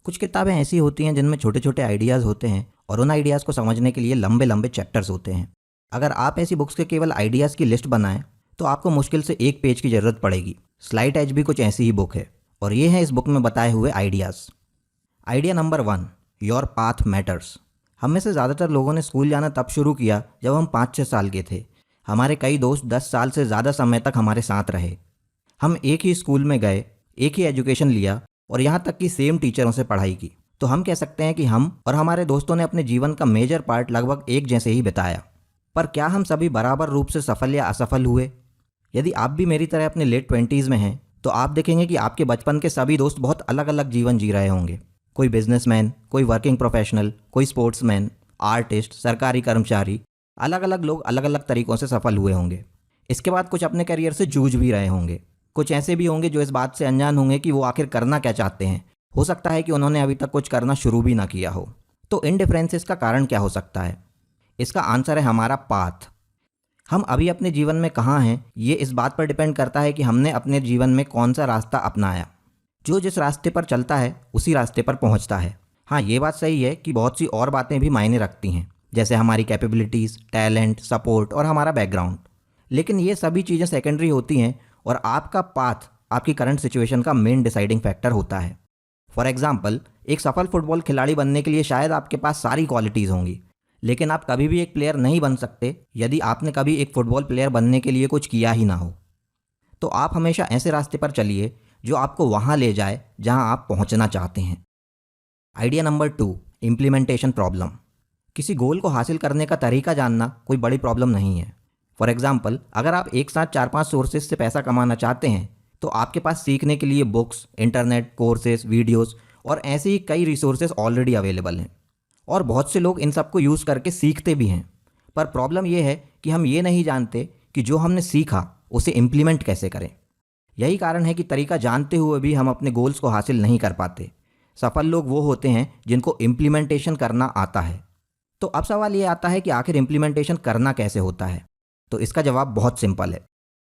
कुछ किताबें ऐसी होती हैं जिनमें छोटे छोटे आइडियाज़ होते हैं और उन आइडियाज़ को समझने के लिए लंबे लंबे चैप्टर्स होते हैं। अगर आप ऐसी बुक्स के केवल आइडियाज़ की लिस्ट बनाएं तो आपको मुश्किल से एक पेज की ज़रूरत पड़ेगी। स्लाइड एज भी कुछ ऐसी ही बुक है और ये है इस बुक में बताए हुए ideas. Idea number 1, your path matters. हम में से ज़्यादातर लोगों ने स्कूल जाना तब शुरू किया जब हम 5-6 साल के थे। हमारे कई दोस्त 10 साल से ज़्यादा समय तक हमारे साथ रहे। हम एक ही स्कूल में गए, एक ही एजुकेशन लिया और यहाँ तक कि सेम टीचरों से पढ़ाई की। तो हम कह सकते हैं कि हम और हमारे दोस्तों ने अपने जीवन का मेजर पार्ट लगभग एक जैसे ही बिताया। पर क्या हम सभी बराबर रूप से सफल या असफल हुए? यदि आप भी मेरी तरह अपने लेट 20s में हैं तो आप देखेंगे कि आपके बचपन के सभी दोस्त बहुत अलग अलग जीवन जी रहे होंगे। कोई बिजनेसमैन, कोई वर्किंग प्रोफेशनल, कोई स्पोर्ट्समैन, आर्टिस्ट, सरकारी कर्मचारी। अलग अलग लोग अलग अलग तरीक़ों से सफल हुए होंगे। इसके बाद कुछ अपने करियर से जूझ भी रहे होंगे। कुछ ऐसे भी होंगे जो इस बात से अनजान होंगे कि वो आखिर करना क्या चाहते हैं। हो सकता है कि उन्होंने अभी तक कुछ करना शुरू भी ना किया हो। तो इन डिफरेंसेस का कारण क्या हो सकता है? इसका आंसर है हमारा पाथ। हम अभी अपने जीवन में कहाँ हैं ये इस बात पर डिपेंड करता है कि हमने अपने जीवन में कौन सा रास्ता अपनाया। जो जिस रास्ते पर चलता है उसी रास्ते पर पहुँचता है। हाँ, ये बात सही है कि बहुत सी और बातें भी मायने रखती हैं, जैसे हमारी कैपेबिलिटीज़, टैलेंट, सपोर्ट और हमारा बैकग्राउंड। लेकिन ये सभी चीज़ें सेकेंडरी होती हैं और आपका पाथ आपकी करंट सिचुएशन का मेन डिसाइडिंग फैक्टर होता है। फॉर एग्जाम्पल, एक सफल फुटबॉल खिलाड़ी बनने के लिए शायद आपके पास सारी क्वालिटीज़ होंगी, लेकिन आप कभी भी एक प्लेयर नहीं बन सकते यदि आपने कभी एक फुटबॉल प्लेयर बनने के लिए कुछ किया ही ना हो। तो आप हमेशा ऐसे रास्ते पर चलिए जो आपको वहाँ ले जाए जहाँ आप पहुँचना चाहते हैं। Idea number 2, implementation problem. किसी गोल को हासिल करने का तरीका जानना कोई बड़ी प्रॉब्लम नहीं है। फॉर एग्जाम्पल, अगर आप एक साथ 4-5 सोर्सेज से पैसा कमाना चाहते हैं तो आपके पास सीखने के लिए बुक्स, इंटरनेट, कोर्सेज, वीडियोस और ऐसे ही कई रिसोर्सेज ऑलरेडी अवेलेबल हैं और बहुत से लोग इन सबको यूज़ करके सीखते भी हैं। पर प्रॉब्लम यह है कि हम ये नहीं जानते कि जो हमने सीखा उसे इम्प्लीमेंट कैसे करें। यही कारण है कि तरीका जानते हुए भी हम अपने गोल्स को हासिल नहीं कर पाते। सफल लोग वो होते हैं जिनको इम्प्लीमेंटेशन करना आता है। तो अब सवाल ये आता है कि आखिर इम्प्लीमेंटेशन करना कैसे होता है? तो इसका जवाब बहुत सिंपल है।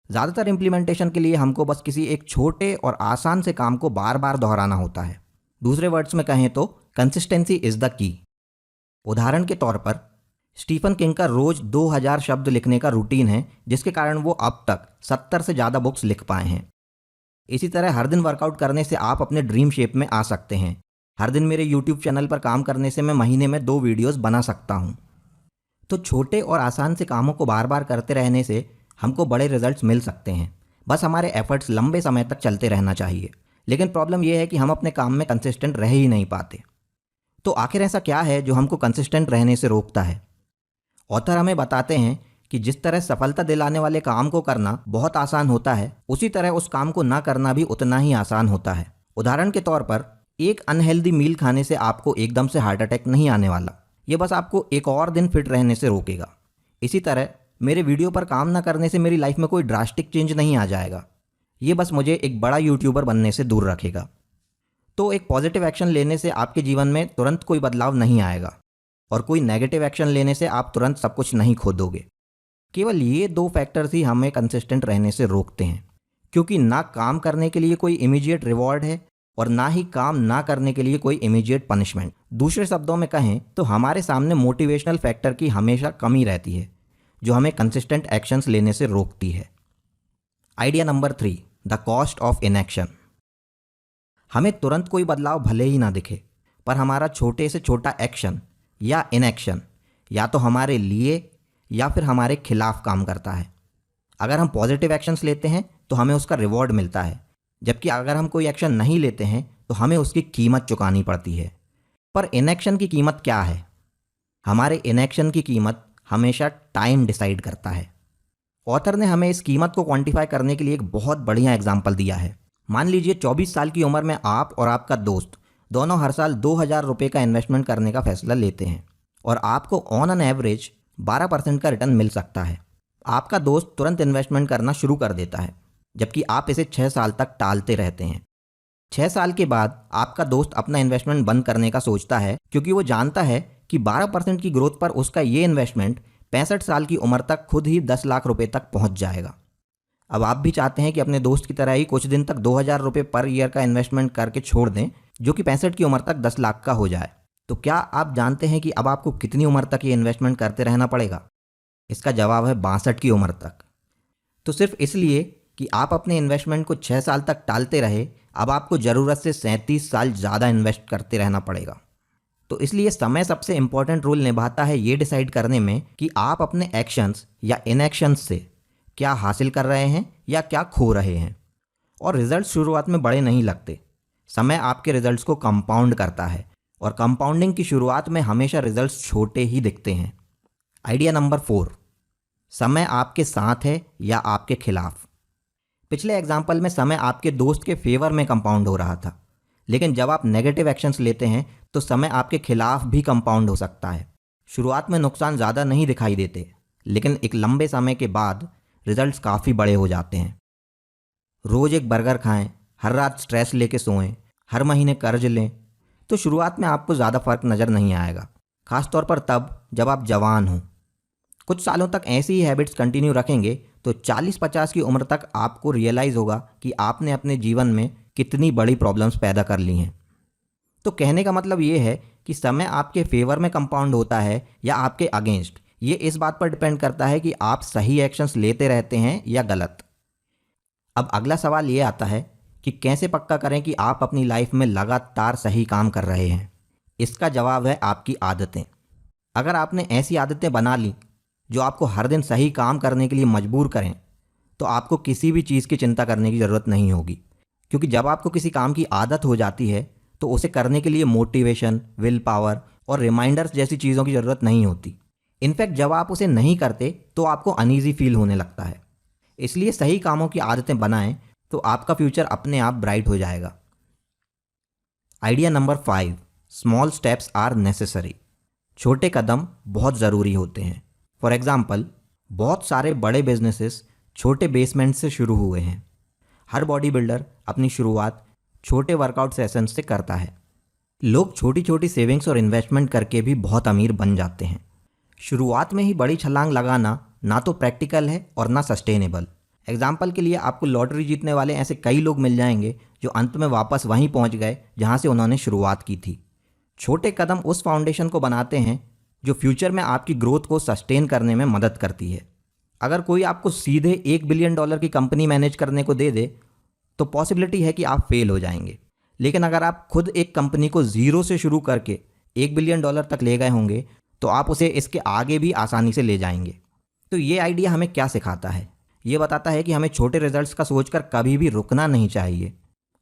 ज़्यादातर इम्प्लीमेंटेशन के लिए हमको बस किसी एक छोटे और आसान से काम को बार बार दोहराना होता है। दूसरे वर्ड्स में कहें तो कंसिस्टेंसी इज़ द की। उदाहरण के तौर पर स्टीफन किंग का रोज़ 2000 शब्द लिखने का रूटीन है, जिसके कारण वो अब तक 70 से ज़्यादा बुक्स लिख पाए हैं। इसी तरह हर दिन वर्कआउट करने से आप अपने ड्रीम शेप में आ सकते हैं। हर दिन मेरे यूट्यूब चैनल पर काम करने से मैं महीने में 2 वीडियोस बना सकता हूँ। तो छोटे और आसान से कामों को बार बार करते रहने से हमको बड़े रिजल्ट्स मिल सकते हैं। बस हमारे एफर्ट्स लंबे समय तक चलते रहना चाहिए। लेकिन प्रॉब्लम यह है कि हम अपने काम में कंसिस्टेंट रह ही नहीं पाते। तो आखिर ऐसा क्या है जो हमको कंसिस्टेंट रहने से रोकता है? ऑथर हमें बताते हैं कि जिस तरह सफलता दिलाने वाले काम को करना बहुत आसान होता है, उसी तरह उस काम को ना करना भी उतना ही आसान होता है। उदाहरण के तौर पर एक अनहेल्दी मील खाने से आपको एकदम से हार्ट अटैक नहीं आने वाला। ये बस आपको एक और दिन फिट रहने से रोकेगा। इसी तरह मेरे वीडियो पर काम ना करने से मेरी लाइफ में कोई ड्रास्टिक चेंज नहीं आ जाएगा। ये बस मुझे एक बड़ा यूट्यूबर बनने से दूर रखेगा। तो एक पॉजिटिव एक्शन लेने से आपके जीवन में तुरंत कोई बदलाव नहीं आएगा और कोई नेगेटिव एक्शन लेने से आप तुरंत सब कुछ नहीं खो दोगे। केवल ये 2 फैक्टर्स ही हमें कंसिस्टेंट रहने से रोकते हैं, क्योंकि ना काम करने के लिए कोई इमीडिएट रिवॉर्ड है और ना ही काम ना करने के लिए कोई इमीडिएट पनिशमेंट। दूसरे शब्दों में कहें तो हमारे सामने मोटिवेशनल फैक्टर की हमेशा कमी रहती है, जो हमें कंसिस्टेंट एक्शंस लेने से रोकती है। Idea number 3, the cost of inaction. हमें तुरंत कोई बदलाव भले ही ना दिखे, पर हमारा छोटे से छोटा एक्शन या इनएक्शन या तो हमारे लिए या फिर हमारे खिलाफ काम करता है। अगर हम पॉजिटिव एक्शंस लेते हैं तो हमें उसका रिवॉर्ड मिलता है, जबकि अगर हम कोई एक्शन नहीं लेते हैं तो हमें उसकी कीमत चुकानी पड़ती है। पर इनएक्शन की कीमत क्या है? हमारे इनएक्शन की कीमत हमेशा टाइम डिसाइड करता है। ऑथर ने हमें इस कीमत को क्वांटिफाई करने के लिए एक बहुत बढ़िया एग्जाम्पल दिया है। मान लीजिए 24 साल की उम्र में आप और आपका दोस्त दोनों हर साल 2000 रुपये का इन्वेस्टमेंट करने का फैसला लेते हैं और आपको ऑन एन एवरेज 12% का रिटर्न मिल सकता है। आपका दोस्त तुरंत इन्वेस्टमेंट करना शुरू कर देता है, जबकि आप इसे 6 साल तक टालते रहते हैं। 6 साल के बाद आपका दोस्त अपना इन्वेस्टमेंट बंद करने का सोचता है, क्योंकि वो जानता है कि 12% की ग्रोथ पर उसका ये इन्वेस्टमेंट 65 साल की उम्र तक खुद ही 10 लाख रुपए तक पहुंच जाएगा। अब आप भी चाहते हैं कि अपने दोस्त की तरह ही कुछ दिन तक 2000 रुपये पर ईयर का इन्वेस्टमेंट करके छोड़ दें, जो कि 65 की उम्र तक 10 लाख का हो जाए। तो क्या आप जानते हैं कि अब आपको कितनी उम्र तक ये इन्वेस्टमेंट करते रहना पड़ेगा? इसका जवाब है 62 की उम्र तक। तो सिर्फ इसलिए कि आप अपने इन्वेस्टमेंट को 6 साल तक टालते रहे, अब आपको ज़रूरत से 37 साल ज़्यादा इन्वेस्ट करते रहना पड़ेगा। तो इसलिए समय सबसे इम्पॉर्टेंट रोल निभाता है ये डिसाइड करने में कि आप अपने एक्शंस या इनएक्शंस से क्या हासिल कर रहे हैं या क्या खो रहे हैं। और रिजल्ट शुरुआत में बड़े नहीं लगते, समय आपके रिजल्ट्स को कंपाउंड करता है और कंपाउंडिंग की शुरुआत में हमेशा रिजल्ट्स छोटे ही दिखते हैं। आइडिया नंबर 4, समय आपके साथ है या आपके खिलाफ। पिछले एग्जाम्पल में समय आपके दोस्त के फेवर में कंपाउंड हो रहा था, लेकिन जब आप नेगेटिव एक्शंस लेते हैं तो समय आपके खिलाफ भी कंपाउंड हो सकता है। शुरुआत में नुकसान ज़्यादा नहीं दिखाई देते, लेकिन एक लंबे समय के बाद रिजल्ट्स काफ़ी बड़े हो जाते हैं। रोज़ एक बर्गर खाएं, हर रात स्ट्रेस लेके सोएं, हर महीने कर्ज लें, तो शुरुआत में आपको ज़्यादा फर्क नज़र नहीं आएगा, खासतौर पर तब जब आप जवान हों। कुछ सालों तक ऐसी ही हैबिट्स कंटिन्यू रखेंगे तो 40-50 की उम्र तक आपको रियलाइज़ होगा कि आपने अपने जीवन में कितनी बड़ी प्रॉब्लम्स पैदा कर ली हैं। तो कहने का मतलब ये है कि समय आपके फेवर में कंपाउंड होता है या आपके अगेंस्ट, ये इस बात पर डिपेंड करता है कि आप सही एक्शंस लेते रहते हैं या गलत। अब अगला सवाल ये आता है कि कैसे पक्का करें कि आप अपनी लाइफ में लगातार सही काम कर रहे हैं। इसका जवाब है आपकी आदतें। अगर आपने ऐसी आदतें बना ली जो आपको हर दिन सही काम करने के लिए मजबूर करें, तो आपको किसी भी चीज़ की चिंता करने की ज़रूरत नहीं होगी, क्योंकि जब आपको किसी काम की आदत हो जाती है तो उसे करने के लिए मोटिवेशन, विल पावर और रिमाइंडर्स जैसी चीज़ों की ज़रूरत नहीं होती। इनफैक्ट जब आप उसे नहीं करते तो आपको अनईजी फील होने लगता है। इसलिए सही कामों की आदतें बनाएं तो आपका फ्यूचर अपने आप ब्राइट हो जाएगा। Idea number 5, small steps are necessary. छोटे कदम बहुत ज़रूरी होते हैं। फॉर एग्जाम्पल, बहुत सारे बड़े बिजनेसेस छोटे बेसमेंट से शुरू हुए हैं। हर बॉडी बिल्डर अपनी शुरुआत छोटे वर्कआउट सेशन से करता है। लोग छोटी छोटी सेविंग्स और इन्वेस्टमेंट करके भी बहुत अमीर बन जाते हैं। शुरुआत में ही बड़ी छलांग लगाना ना तो प्रैक्टिकल है और ना सस्टेनेबल। एग्जाम्पल के लिए आपको लॉटरी जीतने वाले ऐसे कई लोग मिल जाएंगे जो अंत में वापस वहीं पहुंच गए जहां से उन्होंने शुरुआत की थी। छोटे कदम उस फाउंडेशन को बनाते हैं जो फ्यूचर में आपकी ग्रोथ को सस्टेन करने में मदद करती है। अगर कोई आपको सीधे $1 बिलियन की कंपनी मैनेज करने को दे दे तो पॉसिबिलिटी है कि आप फेल हो जाएंगे। लेकिन अगर आप खुद एक कंपनी को ज़ीरो से शुरू करके $1 बिलियन तक ले गए होंगे तो आप उसे इसके आगे भी आसानी से ले जाएंगे। तो ये आइडिया हमें क्या सिखाता है? ये बताता है कि हमें छोटे रिजल्ट्स का सोचकर कभी भी रुकना नहीं चाहिए।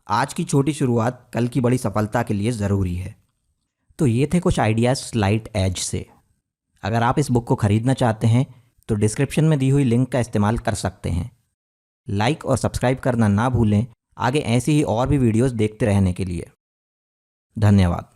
आज की छोटी शुरुआत कल की बड़ी सफलता के लिए ज़रूरी है। तो ये थे कुछ आइडियाज़ स्लाइट एज से। अगर आप इस बुक को ख़रीदना चाहते हैं तो डिस्क्रिप्शन में दी हुई लिंक का इस्तेमाल कर सकते हैं। लाइक और सब्सक्राइब करना ना भूलें आगे ऐसी ही और भी वीडियोस देखते रहने के लिए। धन्यवाद।